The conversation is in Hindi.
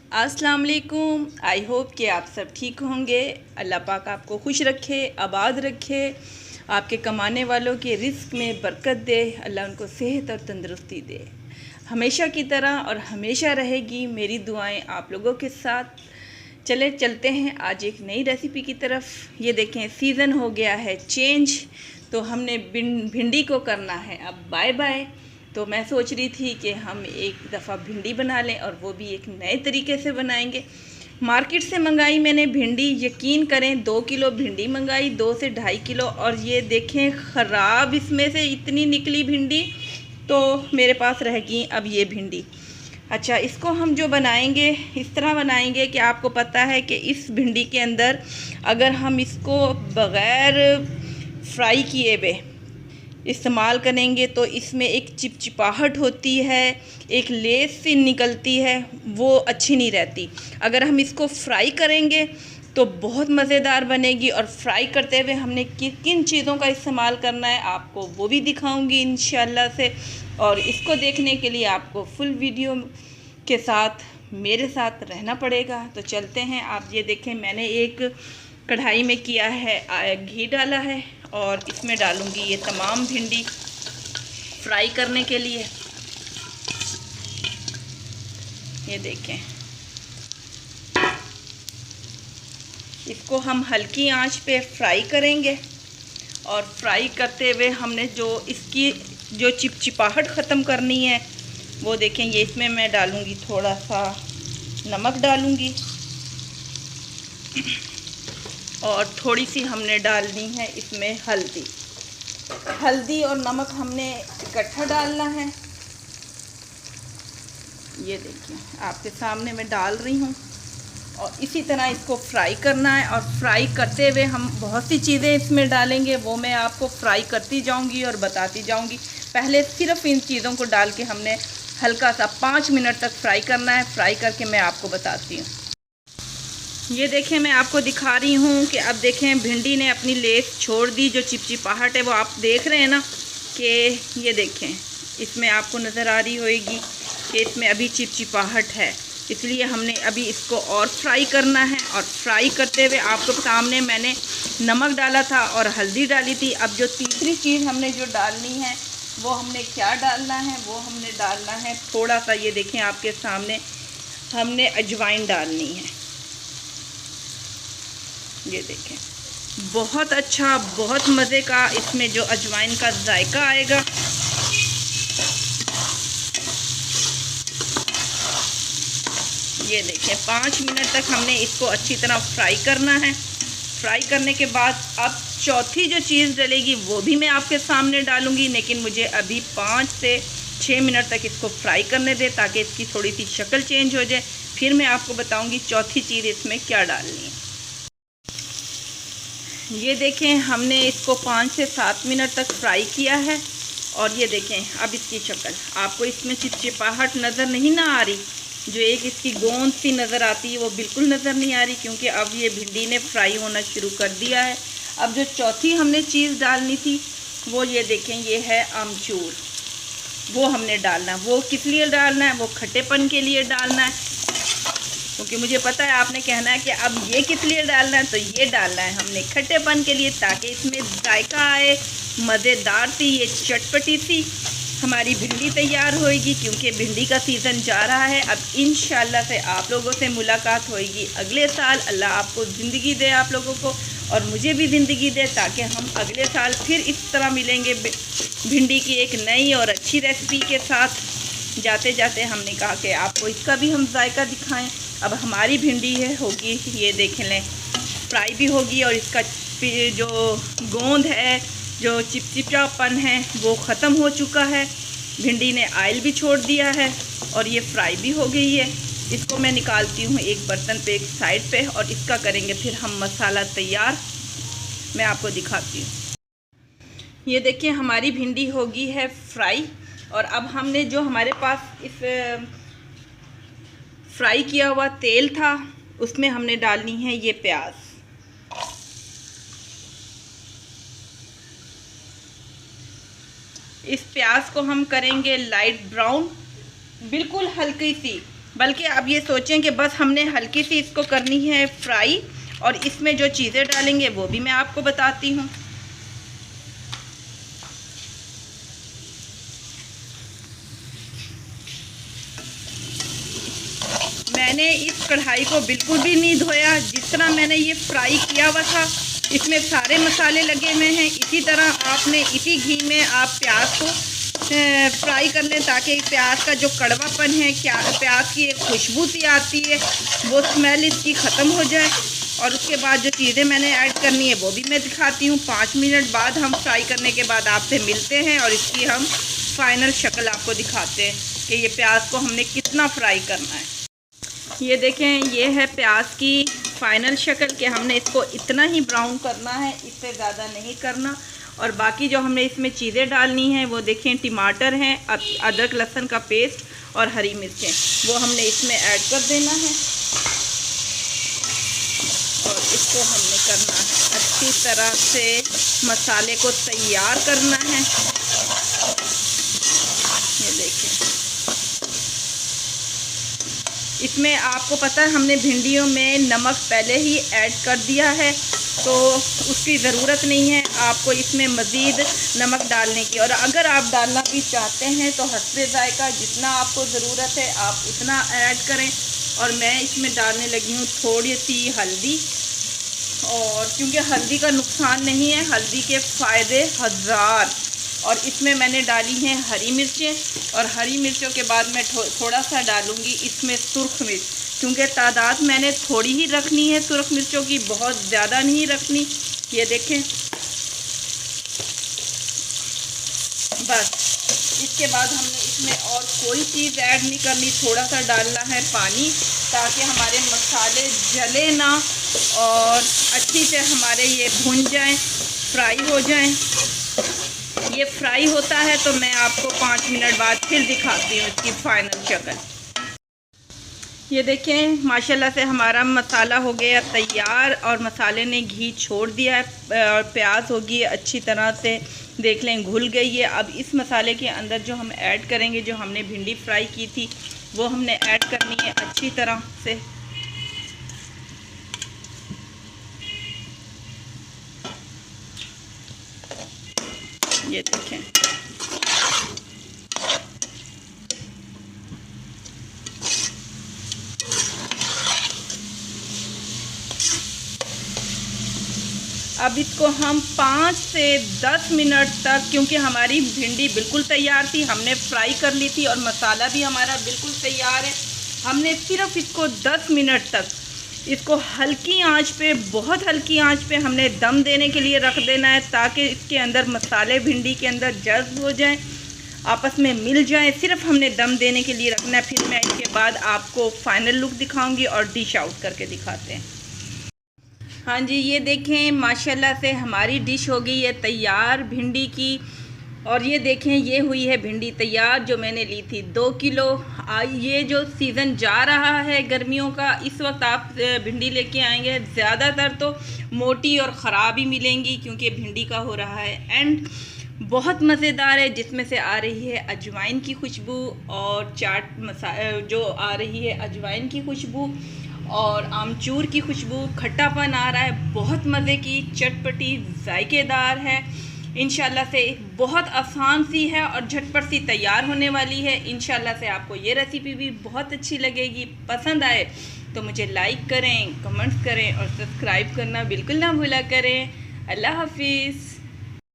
अस्सलाम वालेकुम। आई होप कि आप सब ठीक होंगे। अल्लाह पाक आपको खुश रखे, आबाद रखे, आपके कमाने वालों के रिस्क में बरकत दे, अल्लाह उनको सेहत और तंदुरुस्ती दे। हमेशा की तरह और हमेशा रहेगी मेरी दुआएं आप लोगों के साथ। चलते हैं आज एक नई रेसिपी की तरफ। ये देखें, सीज़न हो गया है चेंज, तो हमने भिंडी को करना है अब बाय बाय। तो मैं सोच रही थी कि हम एक दफ़ा भिंडी बना लें, और वो भी एक नए तरीके से बनाएंगे। मार्केट से मंगाई मैंने भिंडी, यकीन करें 2 किलो भिंडी मंगाई, 2 से 2.5 किलो, और ये देखें ख़राब इसमें से इतनी निकली भिंडी, तो मेरे पास रह गई अब ये भिंडी। अच्छा, इसको हम जो बनाएंगे इस तरह बनाएंगे कि आपको पता है कि इस भिंडी के अंदर अगर हम इसको बग़ैर फ्राई किए हुए इस्तेमाल करेंगे तो इसमें एक चिपचिपाहट होती है, एक लेस सी निकलती है, वो अच्छी नहीं रहती। अगर हम इसको फ्राई करेंगे तो बहुत मज़ेदार बनेगी। और फ्राई करते हुए हमने किन चीज़ों का इस्तेमाल करना है आपको वो भी दिखाऊंगी इंशाल्लाह से। और इसको देखने के लिए आपको फुल वीडियो के साथ मेरे साथ रहना पड़ेगा। तो चलते हैं। आप ये देखें, मैंने एक कढ़ाई में किया है, घी डाला है, और इसमें डालूंगी ये तमाम भिंडी फ्राई करने के लिए। ये देखें, इसको हम हल्की आंच पे फ्राई करेंगे। और फ्राई करते हुए हमने जो इसकी जो चिपचिपाहट ख़त्म करनी है वो देखें। ये इसमें मैं डालूंगी थोड़ा सा नमक डालूंगी, और थोड़ी सी हमने डालनी है इसमें हल्दी और नमक हमने इकट्ठा डालना है। ये देखिए आपके सामने मैं डाल रही हूँ, और इसी तरह इसको फ्राई करना है। और फ्राई करते हुए हम बहुत सी चीज़ें इसमें डालेंगे, वो मैं आपको फ्राई करती जाऊँगी और बताती जाऊँगी। पहले सिर्फ इन चीज़ों को डाल के हमने हल्का सा 5 मिनट तक फ्राई करना है। फ्राई करके मैं आपको बताती हूँ। ये देखें, मैं आपको दिखा रही हूँ कि अब देखें भिंडी ने अपनी लेस छोड़ दी। जो चिपचिपाहट है वो आप देख रहे हैं ना, कि ये देखें इसमें आपको नज़र आ रही होगी कि इसमें अभी चिपचिपाहट है। इसलिए हमने अभी इसको और फ्राई करना है। और फ्राई करते हुए आपको सामने मैंने नमक डाला था और हल्दी डाली थी। अब जो तीसरी चीज़ हमने जो डालनी है वो हमने क्या डालना है, वो हमने डालना है थोड़ा सा, ये देखें आपके सामने, हमने अजवाइन डालनी है। ये देखें, बहुत अच्छा, बहुत मज़े का इसमें जो अजवाइन का जायका आएगा। ये देखें 5 मिनट तक हमने इसको अच्छी तरह फ्राई करना है। फ्राई करने के बाद अब चौथी जो चीज़ डलेगी वो भी मैं आपके सामने डालूँगी, लेकिन मुझे अभी 5 से 6 मिनट तक इसको फ्राई करने दें ताकि इसकी थोड़ी सी शक्ल चेंज हो जाए। फिर मैं आपको बताऊँगी चौथी चीज़ इसमें क्या डालनी है। ये देखें, हमने इसको 5 से 7 मिनट तक फ्राई किया है। और ये देखें अब इसकी शक्ल, आपको इसमें चिपचिपाहट नज़र नहीं ना आ रही, जो एक इसकी गोंद सी नज़र आती है वो बिल्कुल नज़र नहीं आ रही, क्योंकि अब ये भिंडी ने फ्राई होना शुरू कर दिया है। अब जो चौथी हमने चीज़ डालनी थी वो ये देखें, ये है आमचूर। वो हमने डालना है। वो किस लिए डालना है? वो खट्टेपन के लिए डालना है, क्योंकि मुझे पता है आपने कहना है कि अब ये किस लिए डालना है, तो ये डालना है हमने खट्टेपन के लिए, ताकि इसमें जायका आए, मज़ेदार सी ये चटपटी सी हमारी भिंडी तैयार होएगी। क्योंकि भिंडी का सीज़न जा रहा है। अब इंशाल्लाह से आप लोगों से मुलाकात होएगी अगले साल। अल्लाह आपको ज़िंदगी दे, आप लोगों को, और मुझे भी ज़िंदगी दे, ताकि हम अगले साल फिर इस तरह मिलेंगे भिंडी की एक नई और अच्छी रेसिपी के साथ। जाते जाते हमने कहा कि आपको इसका भी हम जायका दिखाएं। अब हमारी भिंडी होगी, ये देख लें, फ्राई भी होगी, और इसका जो गोंद है, जो चिपचिपापन है, वो ख़त्म हो चुका है। भिंडी ने ऑयल भी छोड़ दिया है, और ये फ्राई भी हो गई है। इसको मैं निकालती हूँ एक बर्तन पे, एक साइड पे, और इसका करेंगे फिर हम मसाला तैयार। मैं आपको दिखाती हूँ। ये देखिए हमारी भिंडी होगी है फ्राई। और अब हमने जो हमारे पास इस फ्राई किया हुआ तेल था, उसमें हमने डालनी है ये प्याज। इस प्याज को हम करेंगे लाइट ब्राउन, बिल्कुल हल्की सी, बल्कि अब ये सोचें कि बस हमने हल्की सी इसको करनी है फ्राई, और इसमें जो चीज़ें डालेंगे वो भी मैं आपको बताती हूँ। मैंने इस कढ़ाई को बिल्कुल भी नहीं धोया, जिस तरह मैंने ये फ्राई किया हुआ था इसमें सारे मसाले लगे हुए हैं। इसी तरह आपने इसी घी में आप प्याज को फ्राई कर लें, ताकि प्याज का जो कड़वापन है, क्या प्याज की एक खुशबू सी आती है, वो स्मेल इसकी ख़त्म हो जाए। और उसके बाद जो चीज़ें मैंने ऐड करनी है वो भी मैं दिखाती हूँ। 5 मिनट बाद हम फ्राई करने के बाद आपसे मिलते हैं और इसकी हम फाइनल शक्ल आपको दिखाते हैं कि ये प्याज को हमने कितना फ्राई करना है। ये देखें, ये है प्याज की फाइनल शक्ल कि हमने इसको इतना ही ब्राउन करना है, इससे ज़्यादा नहीं करना। और बाकी जो हमने इसमें चीज़ें डालनी हैं वो देखें, टमाटर हैं, अदरक लहसुन का पेस्ट और हरी मिर्चें, वो हमने इसमें ऐड कर देना है। और इसको हमने करना है अच्छी तरह से, मसाले को तैयार करना है। ये देखें, इसमें आपको पता है हमने भिंडियों में नमक पहले ही ऐड कर दिया है, तो उसकी ज़रूरत नहीं है आपको इसमें मज़ीद नमक डालने की। और अगर आप डालना भी चाहते हैं तो हस्बे ज़ायका जितना आपको ज़रूरत है आप उतना ऐड करें। और मैं इसमें डालने लगी हूँ थोड़ी सी हल्दी, और क्योंकि हल्दी का नुकसान नहीं है, हल्दी के फ़ायदे हज़ार। और इसमें मैंने डाली हैं हरी मिर्चें, और हरी मिर्चों के बाद मैं थोड़ा सा डालूँगी इसमें सुर्ख मिर्च, क्योंकि तादाद मैंने थोड़ी ही रखनी है सुर्ख मिर्चों की, बहुत ज़्यादा नहीं रखनी। ये देखें, बस इसके बाद हमने इसमें और कोई चीज़ ऐड नहीं करनी। थोड़ा सा डालना है पानी, ताकि हमारे मसाले जले ना और अच्छी से हमारे ये भुन जाएं, फ्राई हो जाएं। ये फ्राई होता है तो मैं आपको 5 मिनट बाद फिर दिखाती हूँ इसकी फाइनल शक्ल। ये देखें, माशाल्लाह से हमारा मसाला हो गया तैयार, और मसाले ने घी छोड़ दिया है, और प्याज होगी अच्छी तरह से, देख लें घुल गई है। अब इस मसाले के अंदर जो हम ऐड करेंगे, जो हमने भिंडी फ्राई की थी वो हमने ऐड करनी है अच्छी तरह से। ये देखें, अब इसको हम 5 से 10 मिनट तक, क्योंकि हमारी भिंडी बिल्कुल तैयार थी, हमने फ्राई कर ली थी और मसाला भी हमारा बिल्कुल तैयार है, हमने सिर्फ इसको 10 मिनट तक इसको हल्की आंच पे, बहुत हल्की आंच पे हमने दम देने के लिए रख देना है, ताकि इसके अंदर मसाले भिंडी के अंदर जज्ब हो जाएं, आपस में मिल जाएं। सिर्फ हमने दम देने के लिए रखना है। फिर मैं इसके बाद आपको फाइनल लुक दिखाऊंगी और डिश आउट करके दिखाते हैं। हाँ जी, ये देखें, माशाल्लाह से हमारी डिश हो गई है तैयार भिंडी की। और ये देखें, ये हुई है भिंडी तैयार जो मैंने ली थी 2 किलो। ये जो सीज़न जा रहा है गर्मियों का, इस वक्त आप भिंडी लेके आएंगे ज़्यादातर तो मोटी और ख़राब ही मिलेंगी, क्योंकि भिंडी का हो रहा है एंड बहुत मज़ेदार है, जिसमें से आ रही है अजवाइन की खुशबू, और चाट मसाला जो आ रही है अजवाइन की खुशबू, और आमचूर की खुशबू, खट्टापन आ रहा है, बहुत मज़े की, चटपटी, जायकेदार है। इंशाल्लाह से बहुत आसान सी है और झटपट सी तैयार होने वाली है। इंशाल्लाह से आपको ये रेसिपी भी बहुत अच्छी लगेगी। पसंद आए तो मुझे लाइक करें, कमेंट्स करें और सब्सक्राइब करना बिल्कुल ना भूला करें। अल्लाह हाफिज़।